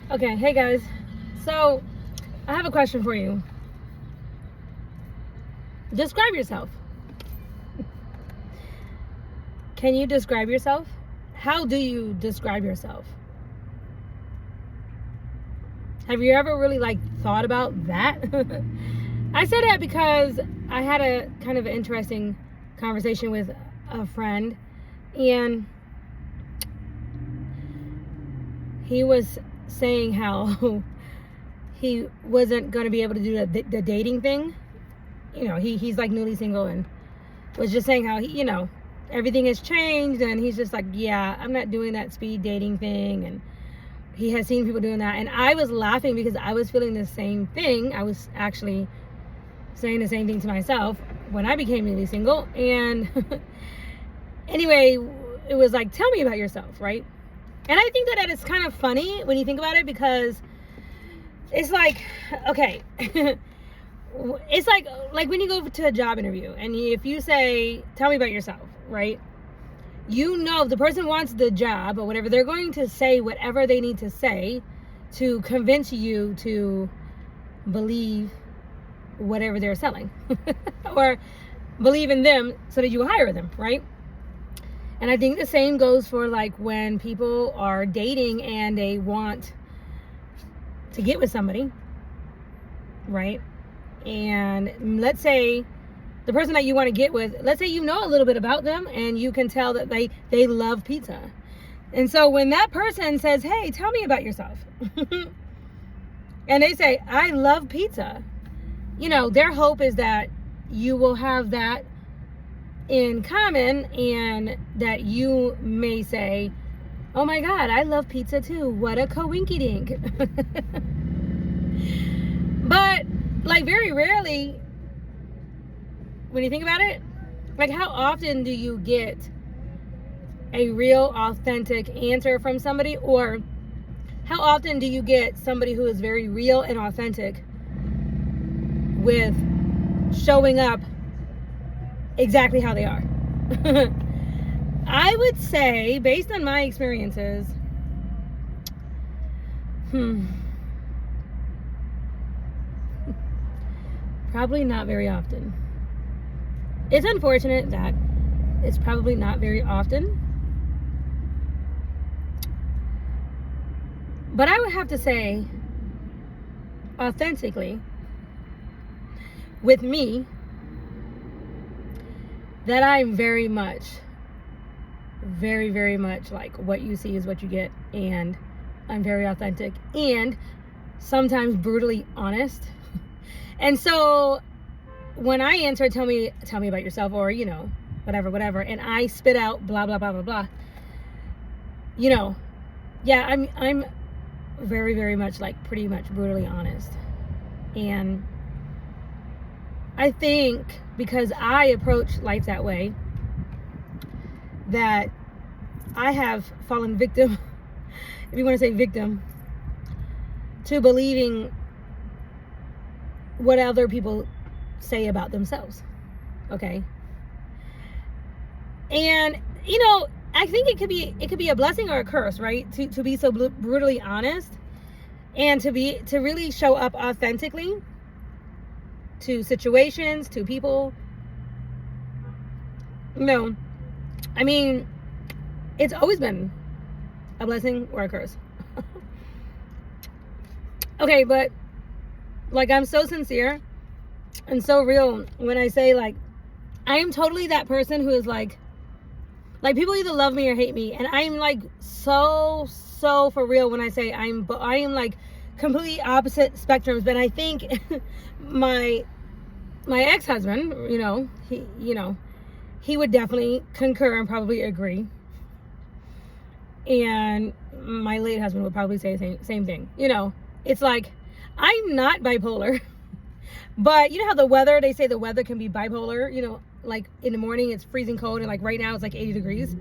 Okay, hey guys. So, I have a question for you. Describe yourself. Can you describe yourself? How do you describe yourself? Have you ever really thought about that? I say that because I had a kind of interesting conversation with a friend, and he was saying how he wasn't going to be able to do the dating thing. He's newly single, and was just saying how everything has changed, and he's just yeah, I'm not doing that speed dating thing, and he has seen people doing that. And I was laughing because I was feeling the same thing. I was actually saying the same thing to myself when I became newly single. And anyway, it was tell me about yourself, right? And I think that is kind of funny when you think about it, because it's okay. It's like when you go to a job interview, and if you say, tell me about yourself, right? If the person wants the job or whatever, they're going to say whatever they need to say to convince you to believe whatever they're selling or believe in them so that you hire them, right? And I think the same goes for when people are dating and they want to get with somebody, right? And let's say the person that you want to get with, let's say you know a little bit about them and you can tell that they love pizza. And so when that person says, hey, tell me about yourself, and they say, I love pizza, their hope is that you will have that in common, and that you may say, oh my God, I love pizza too. What a coinky dink. But very rarely, when you think about it, how often do you get a real authentic answer from somebody? Or how often do you get somebody who is very real and authentic with showing up exactly how they are? I would say, based on my experiences, probably not very often. It's unfortunate that it's probably not very often. But I would have to say, authentically, with me, that I'm very much, very, very much what you see is what you get. And I'm very authentic and sometimes brutally honest. And so when I answer, tell me about yourself, or, whatever, and I spit out blah, blah, blah, blah, blah, yeah, I'm very, very much pretty much brutally honest. And I think because I approach life that way, that I have fallen victim, if you want to say victim, to believing what other people say about themselves. Okay. And I think it could be a blessing or a curse, right? To be so brutally honest, and to really show up authentically to situations, to people. I mean, it's always been a blessing or a curse. Okay, but I'm so sincere and so real when I say I am totally that person who is people either love me or hate me, and I'm so for real when I say I am completely opposite spectrums. But I think my ex-husband, he would definitely concur and probably agree, and my late husband would probably say the same thing. It's I'm not bipolar, but you know how they say the weather can be bipolar, in the morning it's freezing cold, and right now it's 80 degrees.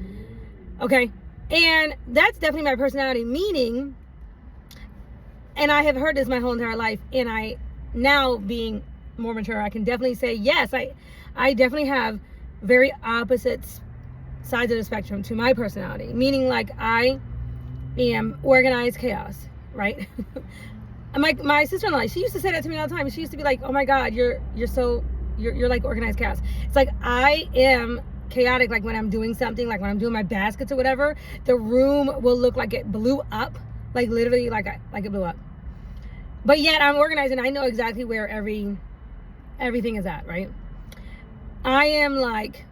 Okay. And that's definitely my personality, meaning, and I have heard this my whole entire life, and I, now being more mature, I can definitely say, yes, I definitely have very opposite sides of the spectrum to my personality, meaning I am organized chaos, right? And my sister-in-law, she used to say that to me all the time. She used to be like, oh my God, you're like organized chaos. It's like, I am chaotic. Like when I'm doing something, like when I'm doing my baskets or whatever, the room will look like it blew up, like literally like it blew up. But yet I'm organized and I know exactly where everything is at, right? I am like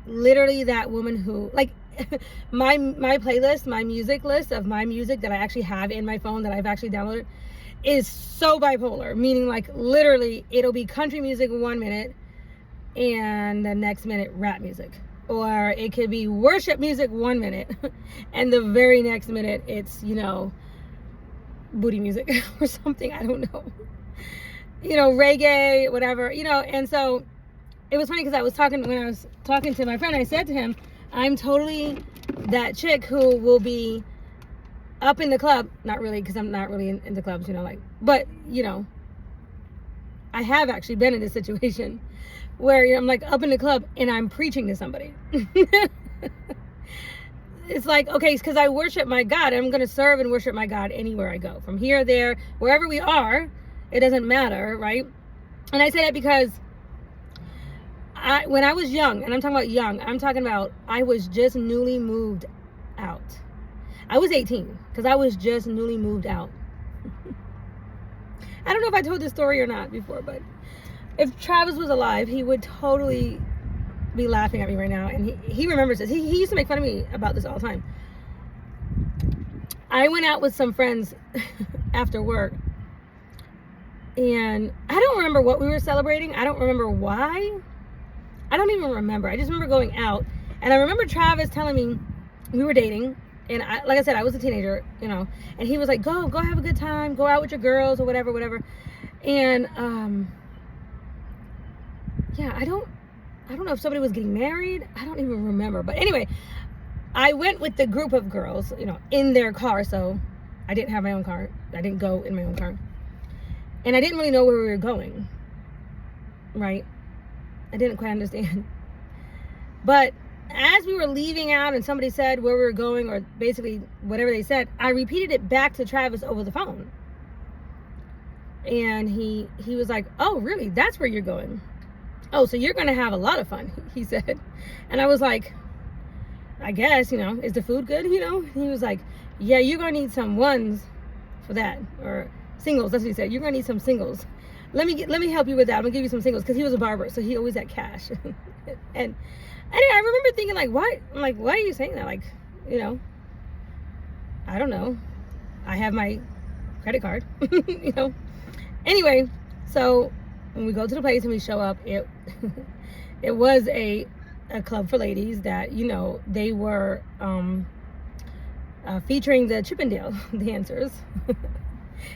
literally that woman who, like, my playlist, my music list of my music that I actually have in my phone that I've actually downloaded is so bipolar, meaning like literally it'll be country music 1 minute and the next minute rap music, or it could be worship music 1 minute and the very next minute it's, you know, booty music or something, I don't know, you know, reggae, whatever, you know. And so it was funny because when I was talking to my friend, I said to him, I'm totally that chick who will be up in the club. Not really, because I'm not really in the clubs, you know, like, but, you know, I have actually been in a situation where, you know, I'm like up in the club and I'm preaching to somebody. It's like, okay, because I worship my God. I'm going to serve and worship my God anywhere I go. From here, there, wherever we are, it doesn't matter, right? And I say that because when I was young, and I'm talking about young, I'm talking about I was just newly moved out. I was 18 because I was just newly moved out. I don't know if I told this story or not before, but if Travis was alive, he would totally be laughing at me right now. And he remembers this. He used to make fun of me about this all the time. I went out with some friends after work. And I don't remember what we were celebrating. I don't remember why. I don't even remember. I just remember going out. And I remember Travis telling me we were dating. And like I said, I was a teenager, you know. And he was like, go have a good time. Go out with your girls or whatever. And, yeah, I don't know if somebody was getting married. I don't even remember. But anyway, I went with the group of girls, you know, in their car. So I didn't have my own car. I didn't go in my own car. And I didn't really know where we were going, right? I didn't quite understand. But as we were leaving out and somebody said where we were going, or basically whatever they said, I repeated it back to Travis over the phone. And he was like, oh, really? That's where you're going? Oh, so you're going to have a lot of fun, he said. And I was like, I guess, you know, is the food good, you know? He was like, yeah, you're going to need some ones for that, or singles. That's what he said. You're going to need some singles. Let me help you with that. I'm going to give you some singles, because he was a barber, so he always had cash. And I remember thinking, like, why? I'm like, why are you saying that? Like, you know, I don't know. I have my credit card, you know. Anyway, so when we go to the place and we show up, it was a club for ladies that, you know, they were featuring the Chippendale dancers.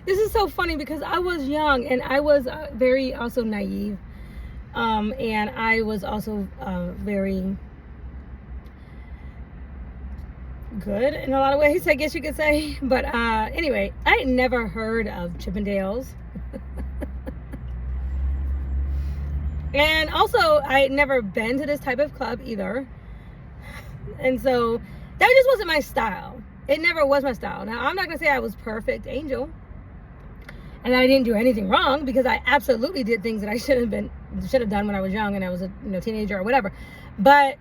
This is so funny because I was young and I was very also naive, and I was also very good in a lot of ways, I guess you could say. But anyway, I had never heard of Chippendales. And also, I had never been to this type of club either. And so, that just wasn't my style. It never was my style. Now, I'm not going to say I was perfect angel. And I didn't do anything wrong, because I absolutely did things that I should have done when I was young and I was a teenager or whatever. But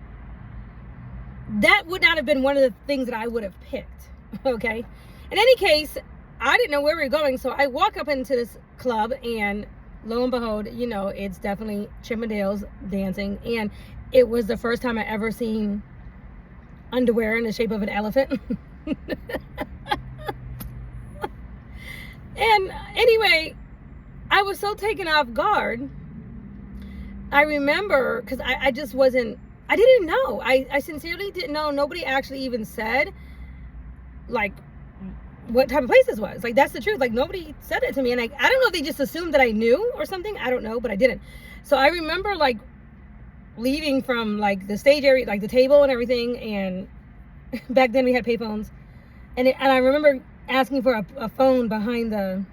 that would not have been one of the things that I would have picked. Okay? In any case, I didn't know where we were going. So, I walk up into this club and lo and behold, you know, it's definitely Chippendales dancing. And it was the first time I ever seen underwear in the shape of an elephant. And anyway, I was so taken off guard. I remember, because I just wasn't, I didn't know. I sincerely didn't know. Nobody actually even said, like, what type of place this was. Like, that's the truth. Like, nobody said it to me. And I don't know if they just assumed that I knew or something. I don't know, but I didn't. So I remember, like, leaving from, like, the stage area, like the table and everything. And back then we had payphones. And I remember asking for a phone behind the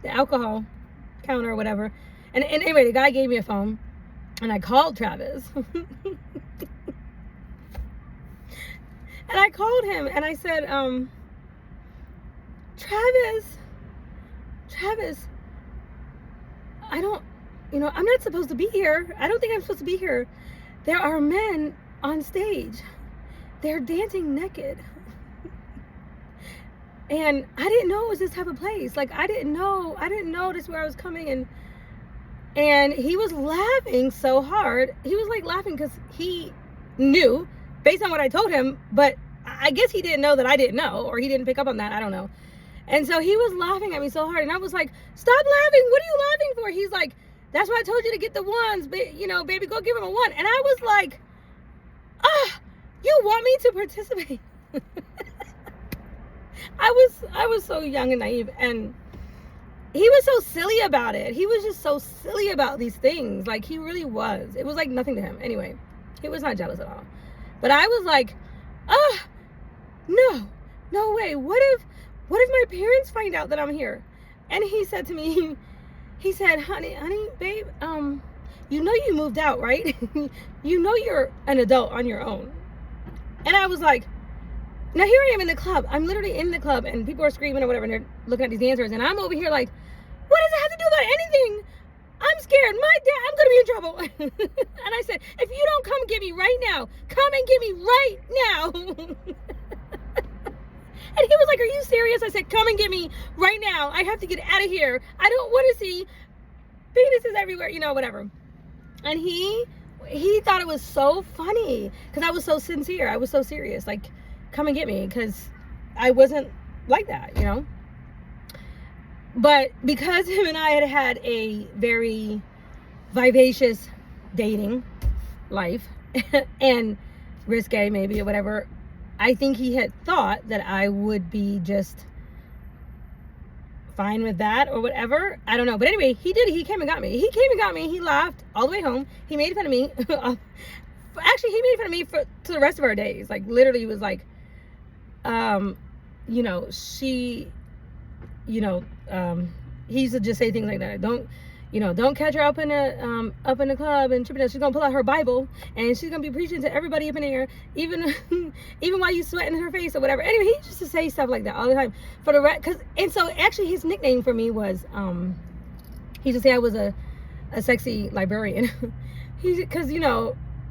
alcohol counter or whatever. And anyway, the guy gave me a phone. And I called Travis. And I called him and I said, Travis, I don't, I'm not supposed to be here. I don't think I'm supposed to be here. There are men on stage. They're dancing naked. And I didn't know it was this type of place. Like, I didn't know this where I was coming. And he was laughing so hard. He was like laughing because he knew based on what I told him, but I guess he didn't know that I didn't know, or he didn't pick up on that. I don't know. And so he was laughing at me so hard, and I was like, stop laughing. What are you laughing for? He's like, that's why I told you to get the ones, but baby, go give him a 1. And I was like, you want me to participate? I was so young and naive, and he was so silly about it. He was just so silly about these things. Like, he really was. It was like nothing to him. Anyway, he was not jealous at all. But I was like, no way. What if my parents find out that I'm here? And he said to me, he said, honey, babe, you moved out, right? You're an adult on your own. And I was like, now here I am in the club. I'm literally in the club, and people are screaming or whatever, and they're looking at these dancers, and I'm over here like, what does it have to do about anything? I'm scared. I'm going to be in trouble. And I said, if you don't come get me right now, come and get me right now. And he was like, are you serious? I said, come and get me right now. I have to get out of here. I don't want to see penises everywhere, whatever. And he thought it was so funny because I was so sincere. I was so serious. Like, come and get me, because I wasn't like that, But because him and I had a very vivacious dating life and risque maybe or whatever, I think he had thought that I would be just fine with that or whatever. I don't know. But anyway, he did. He came and got me. He laughed all the way home. He made fun of me. Actually, he made fun of me to the rest of our days. Like, literally was like, he used to just say things like that. Don't catch her up in the club and tripping. She's gonna pull out her Bible and she's gonna be preaching to everybody up in there, even while you sweating in her face or whatever. Anyway, he used to say stuff like that all the time for the rest. And so actually, his nickname for me was he used to say I was a sexy librarian. Because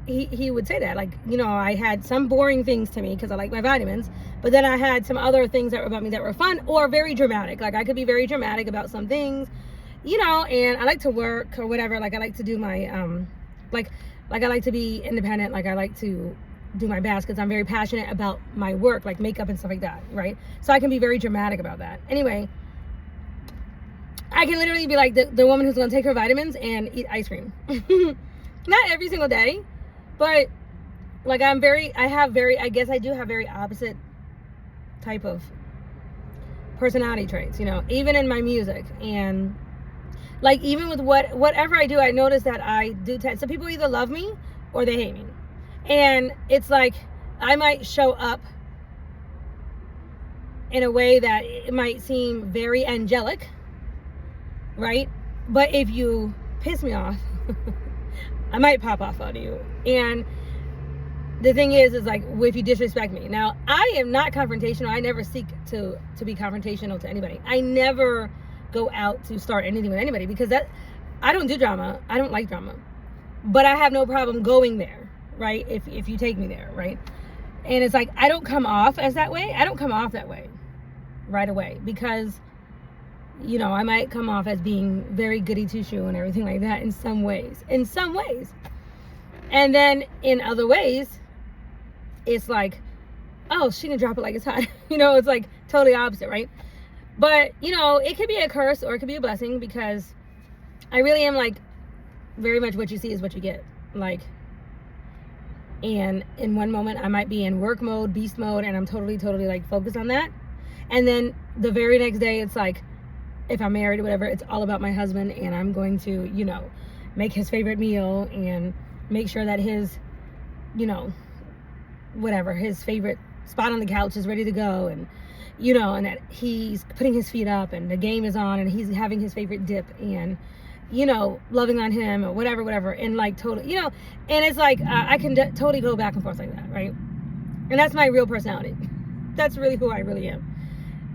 he would say that, like, I had some boring things to me because I like my vitamins, but then I had some other things that were about me that were fun or very dramatic. Like, I could be very dramatic about some things, and I like to work or whatever. Like, I like to do my, like I like to be independent. Like, I like to do my best because I'm very passionate about my work, like makeup and stuff like that, right? So I can be very dramatic about that. Anyway, I can literally be like the woman who's going to take her vitamins and eat ice cream. Not every single day, but like I guess I do have very opposite type of personality traits, even in my music. And like, even with whatever I do, I notice that I do so people either love me or they hate me. And it's like, I might show up in a way that it might seem very angelic, right? But if you piss me off, I might pop off on you. And the thing is like, if you disrespect me. Now, I am not confrontational. I never seek to be confrontational to anybody. I never go out to start anything with anybody because I don't do drama. I don't like drama. But I have no problem going there, right? If you take me there, right? And it's like, I don't come off as that way. I don't come off that way right away because, I might come off as being very goody two-shoe and everything like that in some ways. And then in other ways, it's like, oh, she can drop it like it's hot. It's like totally opposite, right? But, it could be a curse or it could be a blessing because I really am like, very much what you see is what you get. Like, and in one moment I might be in work mode, beast mode, and I'm totally like focused on that. And then the very next day, it's like, if I'm married or whatever, it's all about my husband, and I'm going to, make his favorite meal and make sure that his, whatever, his favorite spot on the couch is ready to go, and, and that he's putting his feet up and the game is on and he's having his favorite dip and, loving on him or whatever. And like, totally, and it's like, I can totally go back and forth like that, right? And that's my real personality. That's really who I really am.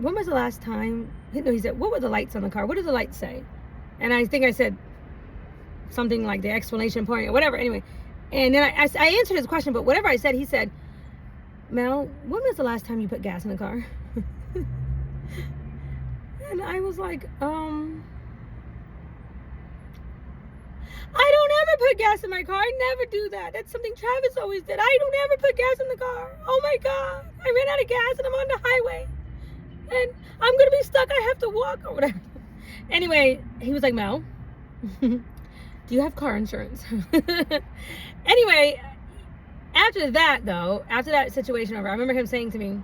when was the last time? No, he said, what were the lights on the car? What did the lights say? And I think I said something like the explanation point or whatever. Anyway, and then I answered his question, but whatever I said, he said, Mel, when was the last time you put gas in the car? And I was like, I don't ever put gas in my car. I never do that. That's something Travis always did. I don't ever put gas in the car. Oh my God. I ran out of gas and I'm on the highway. And I'm going to be stuck. I have to walk or whatever. Anyway, he was like, Mel, do you have car insurance? Anyway, after that situation over, I remember him saying to me,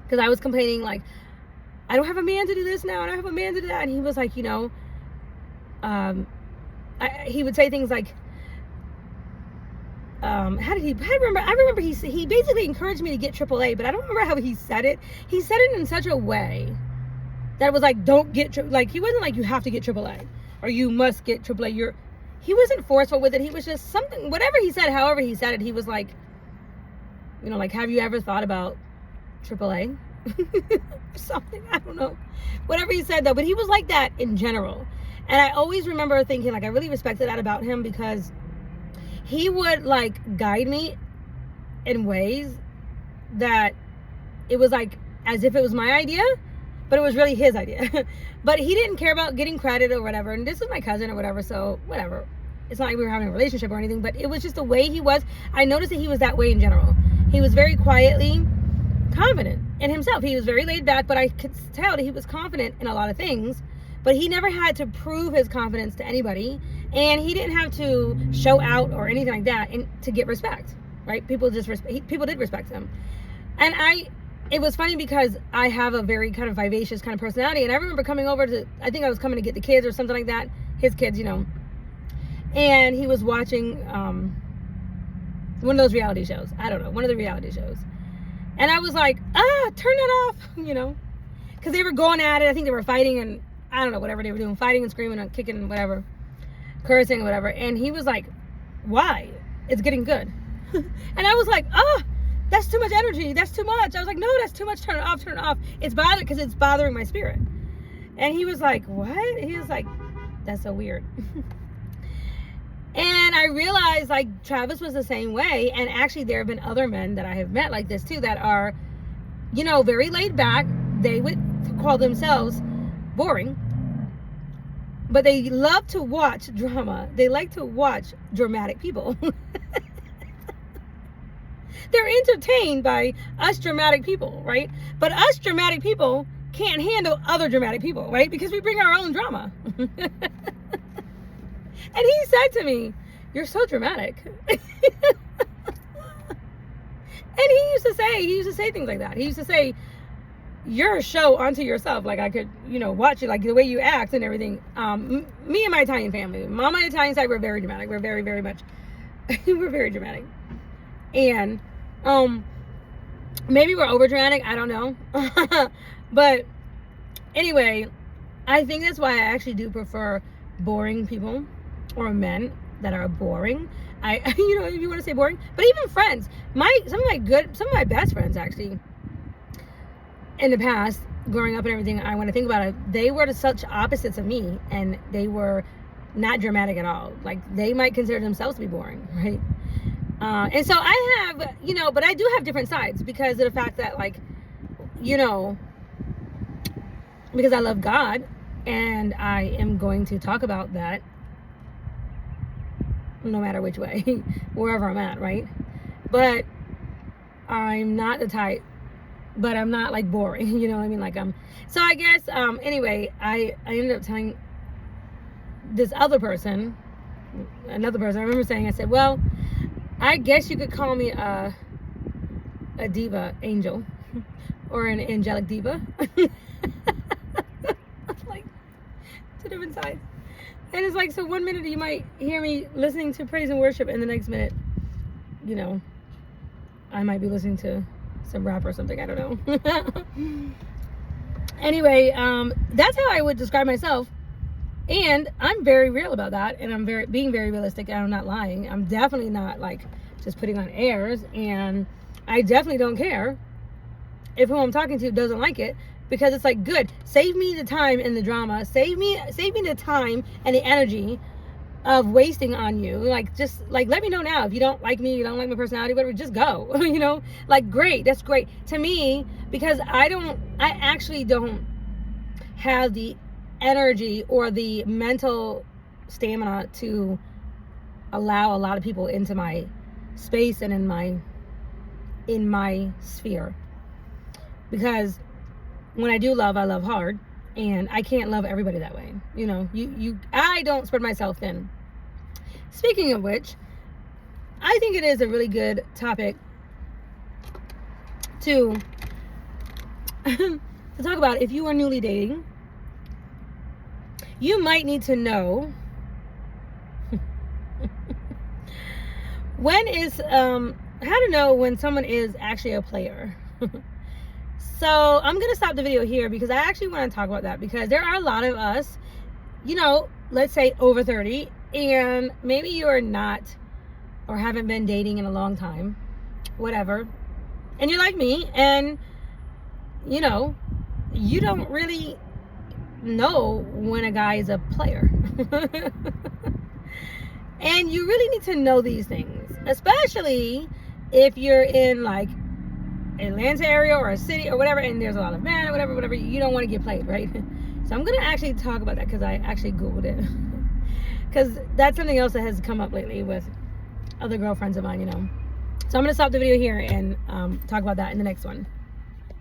because I was complaining, like, I don't have a man to do this now. I don't have a man to do that. And he was like, he would say things like, I remember he basically encouraged me to get AAA, but I don't remember how he said it. He said it in such a way that it was like, don't get, like, he wasn't like, you have to get AAA or you must get AAA. He wasn't forceful with it. He was just something, whatever he said, however he said it, he was like, like, have you ever thought about AAA? Something, I don't know. Whatever he said though, but he was like that in general. And I always remember thinking, like, I really respected that about him because he would, like, guide me in ways that it was like as if it was my idea, but it was really his idea. But he didn't care about getting credit or whatever. And this is my cousin or whatever, so whatever. It's not like we were having a relationship or anything, but it was just the way he was. I noticed that he was that way in general. He was very quietly confident in himself. He was very laid back, but I could tell that he was confident in a lot of things. But he never had to prove his confidence to anybody, and he didn't have to show out or anything like that to get respect, right? People did respect him. And it was funny because I have a very kind of vivacious kind of personality, and I remember coming over I think I was coming to get the kids or something like that, his kids, and he was watching one of those reality shows. I don't know, one of the reality shows. And I was like, turn it off, because they were going at it. I think they were fighting, and I don't know, whatever they were doing, fighting and screaming and kicking and whatever, cursing and whatever. And he was like, why? It's getting good. And I was like, that's too much energy. That's too much. I was like, no, that's too much. Turn it off. Turn it off. Because it's bothering my spirit. And he was like, what? He was like, that's so weird. And I realized, like, Travis was the same way. And actually, there have been other men that I have met like this too that are, very laid back. They would call themselves boring, but they love to watch drama. They like to watch dramatic people. They're entertained by us dramatic people, right? But us dramatic people can't handle other dramatic people, right? Because we bring our own drama. And he said to me, you're so dramatic. And he used to say things like that. He used to say, you're a show unto yourself. Like, I could, watch it, like the way you act and everything. Me and my Italian family, on my Italian side, we're very dramatic. We're very, very much, we're very dramatic. And maybe we're over dramatic. I don't know. But anyway, I think that's why I actually do prefer boring people or men that are boring. If you want to say boring, but even friends, some of my best friends actually, in the past, growing up and everything, I want to think about it, they were such opposites of me, and they were not dramatic at all. Like, they might consider themselves to be boring, right? And so I have, but I do have different sides because of the fact that, like, because I love God, and I am going to talk about that no matter which way, wherever I'm at, right? But I'm not the type, but I'm not, like, boring, you know what I mean? Like, so I guess, anyway, I ended up telling this another person, I remember saying, I said, well, I guess you could call me a diva angel or an angelic diva. Like, two different sides. And it's like, so one minute you might hear me listening to praise and worship, and the next minute, I might be listening to some rap or something. I don't know. Anyway, that's how I would describe myself. And I'm very real about that. And I'm being very realistic. And I'm not lying. I'm definitely not, like, just putting on airs. And I definitely don't care if who I'm talking to doesn't like it, because it's like, good, save me the time and the drama, save me the time and the energy of wasting on you. Like, just like, let me know now if you don't like me, you don't like my personality, whatever, just go. You know, like, great, that's great to me, because I actually don't have the energy or the mental stamina to allow a lot of people into my space and in my sphere, because when I do love, I love hard, and I can't love everybody that way. You know, I don't spread myself thin. Speaking of which, I think it is a really good topic to to talk about. If you are newly dating, you might need to know how to know when someone is actually a player. So I'm gonna stop the video here, because I actually want to talk about that, because there are a lot of us, you know, let's say over 30, and maybe you're not, or haven't been dating in a long time, whatever, and you're like me, and you know, you don't really know when a guy is a player. And you really need to know these things, especially if you're in like Atlanta area or a city or whatever, and there's a lot of men or whatever, you don't want to get played, right? So I'm gonna actually talk about that, because I actually Googled it, because that's something else that has come up lately with other girlfriends of mine, you know. So I'm gonna stop the video here and talk about that in the next one.